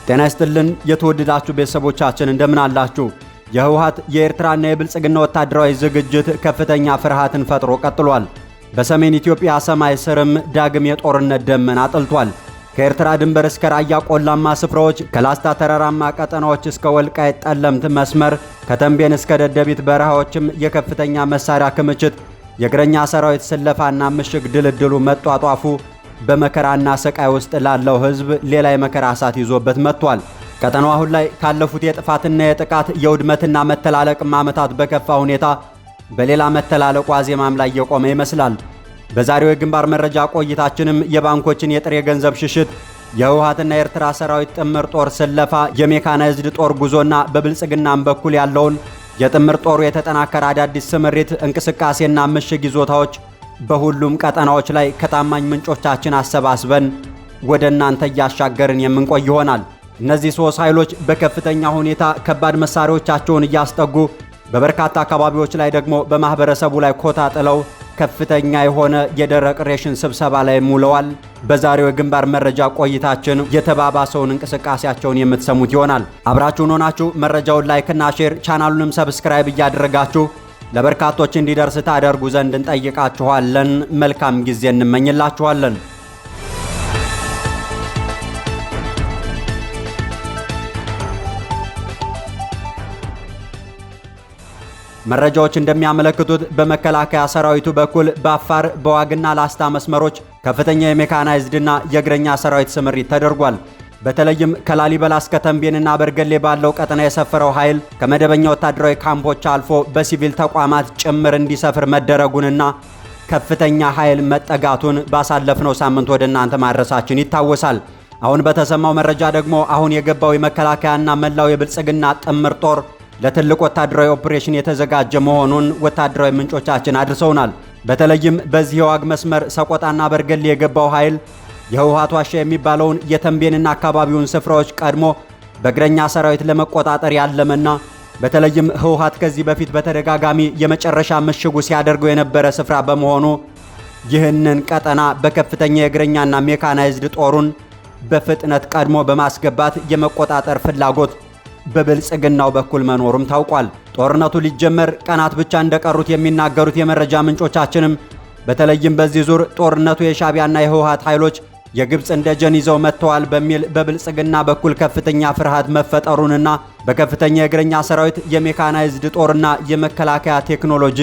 ጤና ይስጥልን የተወደዳችሁ ቤተሰቦቻችን እንደምን አላችሁ? የህወሓት የኤርትራና የብልጽግና ወታደራዊ ዝግጅት ከፍተኛ ፍርሃትን ፈጥሮ ቀጥሏል። በሰሜን ኢትዮጵያ ሰማይ ስርም ዳግም የጦርነት ደመና አጥልቷል። ከኤርትራ ድንበር እስከ ራያ ቆላማ ስፍራዎች፣ ከላስታ ተራራማ ቀጠናዎች እስከ ወልቃይት ጠለምት መስመር፣ ከተንቤን እስከ ደደቢት በረሃዎችም የከፍተኛ መሳሪያ ክምችት፣ የእግረኛ ሰራዊት ስለፋና ምሽግ ድልድሉ መጧጧፉ በመከራና ስቃይ ውስጥ ላለው ህዝብ ሌላ የመከራ እሳት ይዞበት መጥቷል። ቀጠናው አሁን ላይ ካለፉት የጥፋትና የጥቃት የውድመትና መተላለቅ ዓመታት በከፋ ሁኔታ በሌላ መተላለቁ ዋዜማም ላይ የቆመ ይመስላል። በዛሬው የግንባር መረጃ ቆይታችንም የባንኮችን የጥሬ ገንዘብ ሽሽት፣ የህወሓትና የኤርትራ ሰራዊት ጥምር ጦር ስለፋ፣ የሜካናይዝድ ጦር ጉዞና በብልጽግናም በኩል ያለውን የጥምር ጦሩ የተጠናከረ አዳዲስ ስምሪት እንቅስቃሴና ምሽግ ይዞታዎች በሁሉም ቀጠናዎች ላይ ከታማኝ ምንጮቻችን አሰባስበን ወደ እናንተ እያሻገርን የምንቆይ ይሆናል። እነዚህ ሶስት ኃይሎች በከፍተኛ ሁኔታ ከባድ መሳሪያዎቻቸውን እያስጠጉ በበርካታ አካባቢዎች ላይ ደግሞ በማህበረሰቡ ላይ ኮታ ጥለው ከፍተኛ የሆነ የደረቅ ሬሽን ስብሰባ ላይ ውለዋል። በዛሬው የግንባር መረጃ ቆይታችን የተባባሰውን እንቅስቃሴያቸውን የምትሰሙት ይሆናል። አብራችሁን ሆናችሁ መረጃውን ላይክና ሼር ቻናሉንም ሰብስክራይብ እያደረጋችሁ ለበርካቶች እንዲደርስ ታደርጉ ዘንድ እንጠይቃችኋለን። መልካም ጊዜ እንመኝላችኋለን። መረጃዎች እንደሚያመለክቱት በመከላከያ ሰራዊቱ በኩል በአፋር በዋግና ላስታ መስመሮች ከፍተኛ የሜካናይዝድና የእግረኛ ሰራዊት ስምሪት ተደርጓል። በተለይም ከላሊበላ እስከ ተንቤንና በርገሌ ባለው ቀጠና የሰፈረው ኃይል ከመደበኛ ወታደራዊ ካምፖች አልፎ በሲቪል ተቋማት ጭምር እንዲሰፍር መደረጉንና ከፍተኛ ኃይል መጠጋቱን ባሳለፍነው ሳምንት ወደ እናንተ ማድረሳችን ይታወሳል። አሁን በተሰማው መረጃ ደግሞ አሁን የገባው የመከላከያና መላው የብልጽግና ጥምር ጦር ለትልቅ ወታደራዊ ኦፕሬሽን የተዘጋጀ መሆኑን ወታደራዊ ምንጮቻችን አድርሰውናል። በተለይም በዚህ የዋግ መስመር ሰቆጣና በርገሌ የገባው ኃይል የህወሓት ዋሻ የሚባለውን የተንቤንና አካባቢውን ስፍራዎች ቀድሞ በእግረኛ ሰራዊት ለመቆጣጠር ያለመና በተለይም ህወሓት ከዚህ በፊት በተደጋጋሚ የመጨረሻ ምሽጉ ሲያደርገው የነበረ ስፍራ በመሆኑ ይህንን ቀጠና በከፍተኛ የእግረኛና ሜካናይዝድ ጦሩን በፍጥነት ቀድሞ በማስገባት የመቆጣጠር ፍላጎት በብልጽግናው በኩል መኖሩም ታውቋል። ጦርነቱ ሊጀመር ቀናት ብቻ እንደቀሩት የሚናገሩት የመረጃ ምንጮቻችንም በተለይም በዚህ ዙር ጦርነቱ የሻዕቢያና የህወሓት ኃይሎች የግብፅን ደጀን ይዘው መጥተዋል በሚል በብልጽግና በኩል ከፍተኛ ፍርሃት መፈጠሩንና በከፍተኛ የእግረኛ ሰራዊት የሜካናይዝድ ጦርና የመከላከያ ቴክኖሎጂ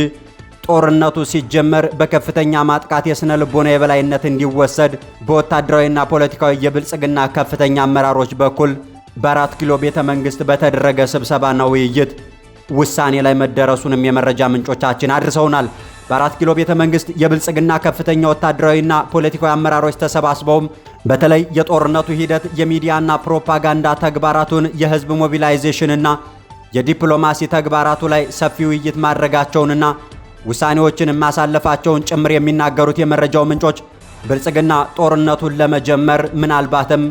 ጦርነቱ ሲጀመር በከፍተኛ ማጥቃት የስነ ልቦና የበላይነት እንዲወሰድ በወታደራዊና ፖለቲካዊ የብልጽግና ከፍተኛ አመራሮች በኩል በ4 ኪሎ ቤተ መንግስት በተደረገ ስብሰባና ውይይት ውሳኔ ላይ መደረሱንም የመረጃ ምንጮቻችን አድርሰውናል። በ4 ኪሎ ቤተ መንግስት የብልጽግና ከፍተኛ ወታደራዊና ፖለቲካዊ አመራሮች ተሰባስበውም በተለይ የጦርነቱ ሂደት የሚዲያና ፕሮፓጋንዳ ተግባራቱን፣ የህዝብ ሞቢላይዜሽንና የዲፕሎማሲ ተግባራቱ ላይ ሰፊ ውይይት ማድረጋቸውንና ውሳኔዎችን ማሳለፋቸውን ጭምር የሚናገሩት የመረጃው ምንጮች ብልጽግና ጦርነቱን ለመጀመር ምናልባትም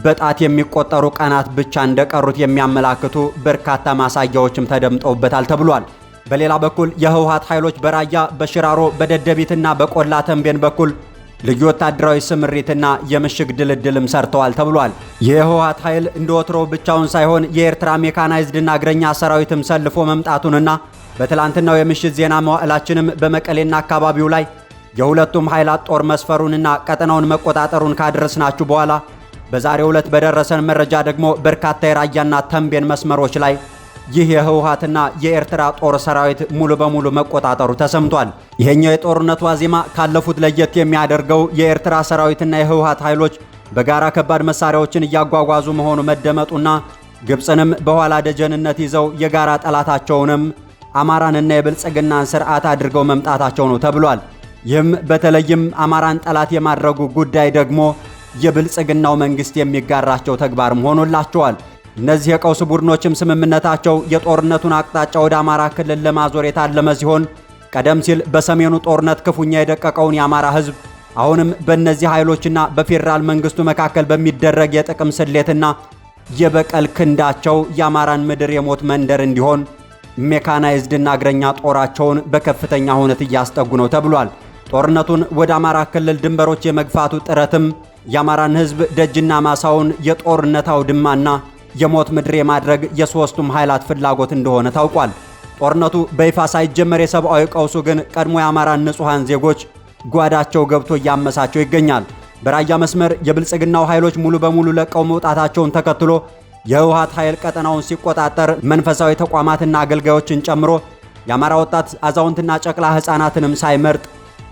በጣት የሚቆጠሩ ቀናት ብቻ እንደቀሩት የሚያመላክቱ በርካታ ማሳያዎችም ተደምጠውበታል ተብሏል። በሌላ በኩል የህወሓት ኃይሎች በራያ በሽራሮ በደደቢትና በቆላ ተንቤን በኩል ልዩ ወታደራዊ ስምሪትና የምሽግ ድልድልም ሰርተዋል ተብሏል። የህወሓት ኃይል እንደወትሮው ብቻውን ሳይሆን የኤርትራ ሜካናይዝድና እግረኛ ሰራዊትም ሰልፎ መምጣቱንና በትላንትናው የምሽት ዜና መዋዕላችንም በመቀሌና አካባቢው ላይ የሁለቱም ኃይላት ጦር መስፈሩንና ቀጠናውን መቆጣጠሩን ካደረስናችሁ በኋላ በዛሬው ዕለት በደረሰን መረጃ ደግሞ በርካታ የራያና ተንቤን መስመሮች ላይ ይህ የህወሓትና የኤርትራ ጦር ሰራዊት ሙሉ በሙሉ መቆጣጠሩ ተሰምቷል። ይሄኛው የጦርነቱ ዋዜማ ካለፉት ለየት የሚያደርገው የኤርትራ ሰራዊትና የህወሓት ኃይሎች በጋራ ከባድ መሳሪያዎችን እያጓጓዙ መሆኑ መደመጡና ግብፅንም በኋላ ደጀንነት ይዘው የጋራ ጠላታቸውንም አማራንና የብልጽግናን ስርዓት አድርገው መምጣታቸው ነው ተብሏል። ይህም በተለይም አማራን ጠላት የማድረጉ ጉዳይ ደግሞ የብልጽግናው መንግስት የሚጋራቸው ተግባርም ሆኖላቸዋል። እነዚህ የቀውስ ቡድኖችም ስምምነታቸው የጦርነቱን አቅጣጫ ወደ አማራ ክልል ለማዞር የታለመ ሲሆን ቀደም ሲል በሰሜኑ ጦርነት ክፉኛ የደቀቀውን የአማራ ህዝብ አሁንም በእነዚህ ኃይሎችና በፌዴራል መንግስቱ መካከል በሚደረግ የጥቅም ስሌትና የበቀል ክንዳቸው የአማራን ምድር የሞት መንደር እንዲሆን ሜካናይዝድና እግረኛ ጦራቸውን በከፍተኛ ሁኔታ እያስጠጉ ነው ተብሏል። ጦርነቱን ወደ አማራ ክልል ድንበሮች የመግፋቱ ጥረትም የአማራን ሕዝብ ደጅና ማሳውን የጦርነት አውድማና የሞት ምድር የማድረግ የሶስቱም ኃይላት ፍላጎት እንደሆነ ታውቋል። ጦርነቱ በይፋ ሳይጀመር የሰብአዊ ቀውሱ ግን ቀድሞ የአማራን ንጹሃን ዜጎች ጓዳቸው ገብቶ እያመሳቸው ይገኛል። በራያ መስመር የብልጽግናው ኃይሎች ሙሉ በሙሉ ለቀው መውጣታቸውን ተከትሎ የህወሓት ኃይል ቀጠናውን ሲቆጣጠር መንፈሳዊ ተቋማትና አገልጋዮችን ጨምሮ የአማራ ወጣት አዛውንትና ጨቅላ ሕፃናትንም ሳይመርጥ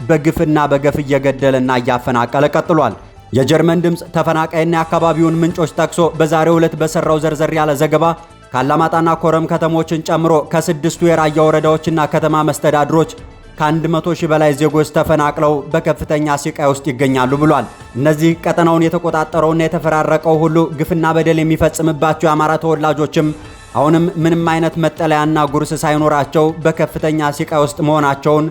በግፍና በገፍ እየገደለና እያፈናቀለ ቀጥሏል። የጀርመን ድምፅ ተፈናቃይና የአካባቢውን ምንጮች ጠቅሶ በዛሬው ዕለት በሰራው ዘርዘር ያለ ዘገባ ካላማጣና ኮረም ከተሞችን ጨምሮ ከ6ቱ የራያ ወረዳዎችና ከተማ መስተዳድሮች ከ100 ሺህ በላይ ዜጎች ተፈናቅለው በከፍተኛ ስቃይ ውስጥ ይገኛሉ ብሏል። እነዚህ ቀጠናውን የተቆጣጠረውና የተፈራረቀው ሁሉ ግፍና በደል የሚፈጽምባቸው የአማራ ተወላጆችም አሁንም ምንም አይነት መጠለያና ጉርስ ሳይኖራቸው በከፍተኛ ስቃይ ውስጥ መሆናቸውን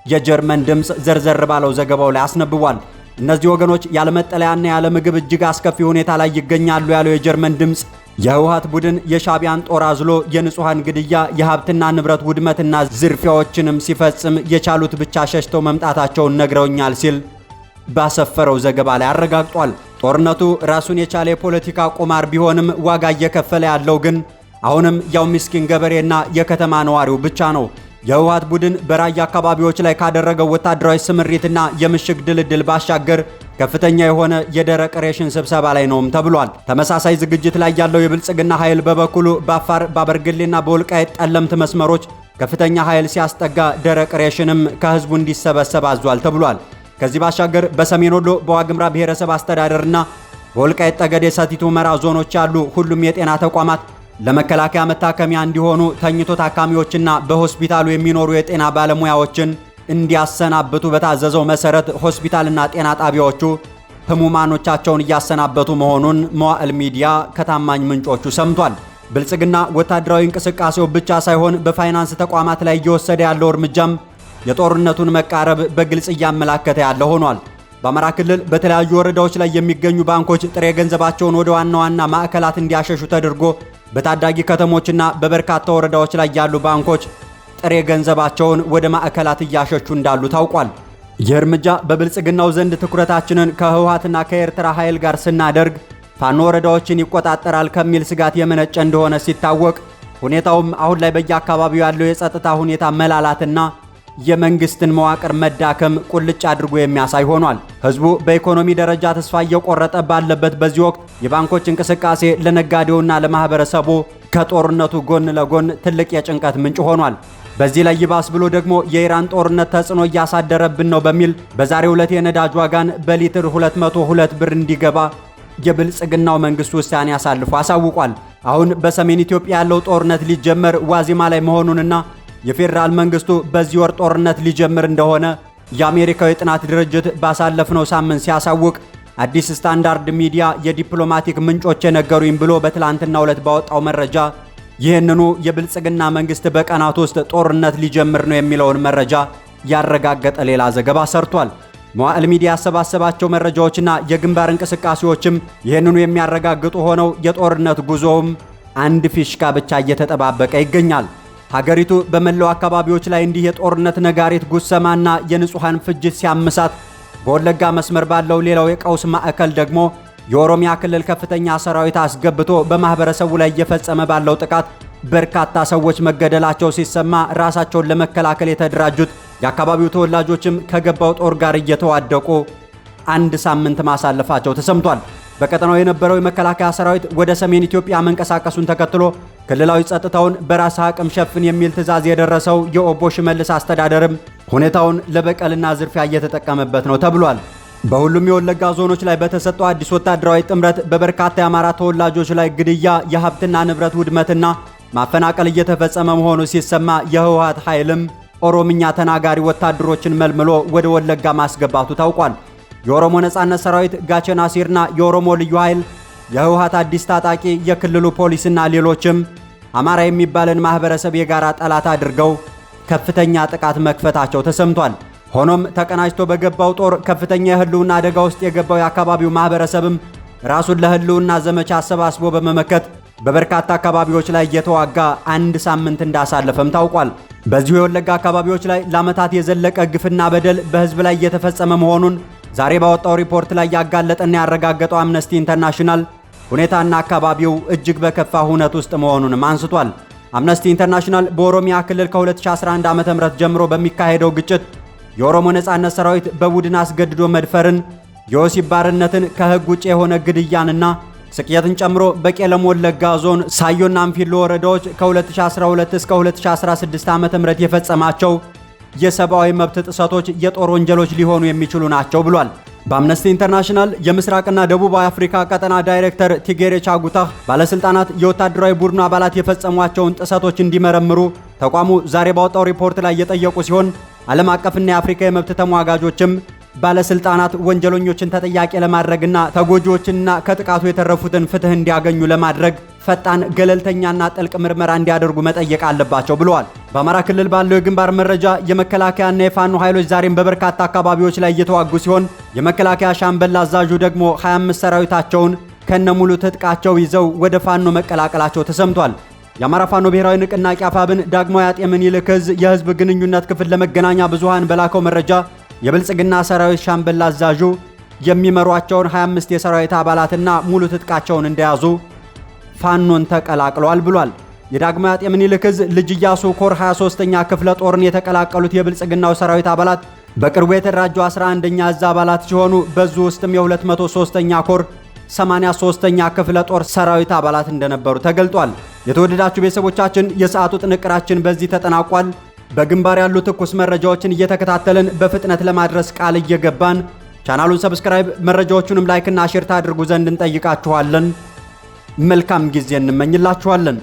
የጀርመን ድምፅ ዘርዘር ባለው ዘገባው ላይ አስነብቧል። እነዚህ ወገኖች ያለ መጠለያና ያለ ምግብ እጅግ አስከፊ ሁኔታ ላይ ይገኛሉ ያለው የጀርመን ድምፅ የህወሓት ቡድን የሻቢያን ጦር አዝሎ የንጹሃን ግድያ፣ የሀብትና ንብረት ውድመትና ዝርፊያዎችንም ሲፈጽም የቻሉት ብቻ ሸሽተው መምጣታቸውን ነግረውኛል ሲል ባሰፈረው ዘገባ ላይ አረጋግጧል። ጦርነቱ ራሱን የቻለ የፖለቲካ ቁማር ቢሆንም ዋጋ እየከፈለ ያለው ግን አሁንም ያው ምስኪን ገበሬና የከተማ ነዋሪው ብቻ ነው። የህወሓት ቡድን በራያ አካባቢዎች ላይ ካደረገው ወታደራዊ ስምሪትና የምሽግ ድልድል ባሻገር ከፍተኛ የሆነ የደረቅ ሬሽን ስብሰባ ላይ ነውም ተብሏል። ተመሳሳይ ዝግጅት ላይ ያለው የብልጽግና ኃይል በበኩሉ በአፋር በአበርገሌና በወልቃይት ጠለምት መስመሮች ከፍተኛ ኃይል ሲያስጠጋ ደረቅ ሬሽንም ከህዝቡ እንዲሰበሰብ አዟል ተብሏል። ከዚህ ባሻገር በሰሜን ወሎ በዋግምራ ብሔረሰብ አስተዳደርና በወልቃይት ጠገዴ ሰቲት ሁመራ ዞኖች ያሉ ሁሉም የጤና ተቋማት ለመከላከያ መታከሚያ እንዲሆኑ ተኝቶ ታካሚዎችና በሆስፒታሉ የሚኖሩ የጤና ባለሙያዎችን እንዲያሰናብቱ በታዘዘው መሰረት ሆስፒታልና ጤና ጣቢያዎቹ ህሙማኖቻቸውን እያሰናበቱ መሆኑን መዋዕል ሚዲያ ከታማኝ ምንጮቹ ሰምቷል። ብልጽግና ወታደራዊ እንቅስቃሴው ብቻ ሳይሆን በፋይናንስ ተቋማት ላይ እየወሰደ ያለው እርምጃም የጦርነቱን መቃረብ በግልጽ እያመላከተ ያለ ሆኗል። በአማራ ክልል በተለያዩ ወረዳዎች ላይ የሚገኙ ባንኮች ጥሬ ገንዘባቸውን ወደ ዋና ዋና ማዕከላት እንዲያሸሹ ተደርጎ በታዳጊ ከተሞችና በበርካታ ወረዳዎች ላይ ያሉ ባንኮች ጥሬ ገንዘባቸውን ወደ ማዕከላት እያሸሹ እንዳሉ ታውቋል። ይህ እርምጃ በብልጽግናው ዘንድ ትኩረታችንን ከህወሓትና ከኤርትራ ኃይል ጋር ስናደርግ ፋኖ ወረዳዎችን ይቆጣጠራል ከሚል ስጋት የመነጨ እንደሆነ ሲታወቅ፣ ሁኔታውም አሁን ላይ በየአካባቢው ያለው የጸጥታ ሁኔታ መላላትና የመንግስትን መዋቅር መዳከም ቁልጭ አድርጎ የሚያሳይ ሆኗል። ህዝቡ በኢኮኖሚ ደረጃ ተስፋ እየቆረጠ ባለበት በዚህ ወቅት የባንኮች እንቅስቃሴ ለነጋዴውና ለማህበረሰቡ ከጦርነቱ ጎን ለጎን ትልቅ የጭንቀት ምንጭ ሆኗል። በዚህ ላይ ይባስ ብሎ ደግሞ የኢራን ጦርነት ተጽዕኖ እያሳደረብን ነው በሚል በዛሬው ዕለት የነዳጅ ዋጋን በሊትር 202 ብር እንዲገባ የብልጽግናው መንግስት ውሳኔ አሳልፎ አሳውቋል። አሁን በሰሜን ኢትዮጵያ ያለው ጦርነት ሊጀመር ዋዜማ ላይ መሆኑንና የፌዴራል መንግስቱ በዚህ ወር ጦርነት ሊጀምር እንደሆነ የአሜሪካው የጥናት ድርጅት ባሳለፍነው ሳምንት ሲያሳውቅ አዲስ ስታንዳርድ ሚዲያ የዲፕሎማቲክ ምንጮች የነገሩኝ ብሎ በትላንትናው ዕለት ባወጣው መረጃ ይህንኑ የብልጽግና መንግስት በቀናት ውስጥ ጦርነት ሊጀምር ነው የሚለውን መረጃ ያረጋገጠ ሌላ ዘገባ ሰርቷል። መዋዕል ሚዲያ ያሰባሰባቸው መረጃዎችና የግንባር እንቅስቃሴዎችም ይህንኑ የሚያረጋግጡ ሆነው የጦርነት ጉዞውም አንድ ፊሽካ ብቻ እየተጠባበቀ ይገኛል። ሀገሪቱ በመላው አካባቢዎች ላይ እንዲህ የጦርነት ነጋሪት ጉሰማና የንጹሃን ፍጅት ሲያምሳት፣ በወለጋ መስመር ባለው ሌላው የቀውስ ማዕከል ደግሞ የኦሮሚያ ክልል ከፍተኛ ሰራዊት አስገብቶ በማህበረሰቡ ላይ እየፈጸመ ባለው ጥቃት በርካታ ሰዎች መገደላቸው ሲሰማ፣ ራሳቸውን ለመከላከል የተደራጁት የአካባቢው ተወላጆችም ከገባው ጦር ጋር እየተዋደቁ አንድ ሳምንት ማሳለፋቸው ተሰምቷል። በቀጠናው የነበረው የመከላከያ ሰራዊት ወደ ሰሜን ኢትዮጵያ መንቀሳቀሱን ተከትሎ ክልላዊ ጸጥታውን በራስ አቅም ሸፍን የሚል ትዕዛዝ የደረሰው የኦቦ ሽመልስ አስተዳደርም ሁኔታውን ለበቀልና ዝርፊያ እየተጠቀመበት ነው ተብሏል። በሁሉም የወለጋ ዞኖች ላይ በተሰጠው አዲስ ወታደራዊ ጥምረት በበርካታ የአማራ ተወላጆች ላይ ግድያ፣ የሀብትና ንብረት ውድመትና ማፈናቀል እየተፈጸመ መሆኑ ሲሰማ፣ የህወሓት ኃይልም ኦሮምኛ ተናጋሪ ወታደሮችን መልምሎ ወደ ወለጋ ማስገባቱ ታውቋል። የኦሮሞ ነጻነት ሰራዊት፣ ጋቸና ሲርና የኦሮሞ ልዩ ኃይል፣ የህወሓት አዲስ ታጣቂ፣ የክልሉ ፖሊስና ሌሎችም አማራ የሚባልን ማህበረሰብ የጋራ ጠላት አድርገው ከፍተኛ ጥቃት መክፈታቸው ተሰምቷል። ሆኖም ተቀናጅቶ በገባው ጦር ከፍተኛ የህልውና አደጋ ውስጥ የገባው የአካባቢው ማህበረሰብም ራሱን ለህልውና ዘመቻ አሰባስቦ በመመከት በበርካታ አካባቢዎች ላይ እየተዋጋ አንድ ሳምንት እንዳሳለፈም ታውቋል። በዚሁ የወለጋ አካባቢዎች ላይ ለዓመታት የዘለቀ ግፍና በደል በህዝብ ላይ እየተፈጸመ መሆኑን ዛሬ ባወጣው ሪፖርት ላይ ያጋለጠና ያረጋገጠው አምነስቲ ኢንተርናሽናል ሁኔታና አካባቢው እጅግ በከፋ ሁነት ውስጥ መሆኑንም አንስቷል። አምነስቲ ኢንተርናሽናል በኦሮሚያ ክልል ከ2011 ዓ.ም ጀምሮ በሚካሄደው ግጭት የኦሮሞ ነጻነት ሰራዊት በቡድን አስገድዶ መድፈርን፣ የወሲብ ባርነትን፣ ከህግ ውጭ የሆነ ግድያንና ስቅየትን ጨምሮ በቄለም ወለጋ ዞን ሳዮና አንፊሎ ወረዳዎች ከ2012 እስከ 2016 ዓ.ም የፈጸማቸው የሰብአዊ መብት ጥሰቶች የጦር ወንጀሎች ሊሆኑ የሚችሉ ናቸው ብሏል። በአምነስቲ ኢንተርናሽናል የምስራቅና ደቡባዊ አፍሪካ ቀጠና ዳይሬክተር ቲጌሬ ቻጉታህ ባለስልጣናት የወታደራዊ ቡድኑ አባላት የፈጸሟቸውን ጥሰቶች እንዲመረምሩ ተቋሙ ዛሬ ባወጣው ሪፖርት ላይ የጠየቁ ሲሆን ዓለም አቀፍና የአፍሪካ የመብት ተሟጋጆችም ባለስልጣናት ወንጀለኞችን ተጠያቂ ለማድረግና ተጎጂዎችንና ከጥቃቱ የተረፉትን ፍትህ እንዲያገኙ ለማድረግ ፈጣን ገለልተኛና ጥልቅ ምርመራ እንዲያደርጉ መጠየቅ አለባቸው ብለዋል። በአማራ ክልል ባለው የግንባር መረጃ የመከላከያና የፋኖ ኃይሎች ዛሬም በበርካታ አካባቢዎች ላይ እየተዋጉ ሲሆን የመከላከያ ሻምበል አዛዡ ደግሞ 25 ሰራዊታቸውን ከነሙሉ ትጥቃቸው ይዘው ወደ ፋኖ መቀላቀላቸው ተሰምቷል። የአማራ ፋኖ ብሔራዊ ንቅናቄ አፋብን ዳግማዊ አጤ ምኒልክ ዕዝ የህዝብ ግንኙነት ክፍል ለመገናኛ ብዙሃን በላከው መረጃ የብልጽግና ሰራዊት ሻምበል አዛዡ የሚመሯቸውን 25 የሰራዊት አባላትና ሙሉ ትጥቃቸውን እንደያዙ ፋኖን ተቀላቅለዋል ብሏል። የዳግማዊ አጤ ምኒልክ ዕዝ ልጅ ኢያሱ ኮር 23ኛ ክፍለ ጦርን የተቀላቀሉት የብልጽግናው ሰራዊት አባላት በቅርቡ የተደራጁ 11ኛ ዕዝ አባላት ሲሆኑ በዙ ውስጥም የ203ኛ ኮር 83ኛ ክፍለ ጦር ሰራዊት አባላት እንደነበሩ ተገልጧል። የተወደዳችሁ ቤተሰቦቻችን የሰዓቱ ጥንቅራችን በዚህ ተጠናቋል። በግንባር ያሉ ትኩስ መረጃዎችን እየተከታተልን በፍጥነት ለማድረስ ቃል እየገባን ቻናሉን ሰብስክራይብ፣ መረጃዎቹንም ላይክና ሼር ታድርጉ ዘንድ እንጠይቃችኋለን። መልካም ጊዜ እንመኝላችኋለን።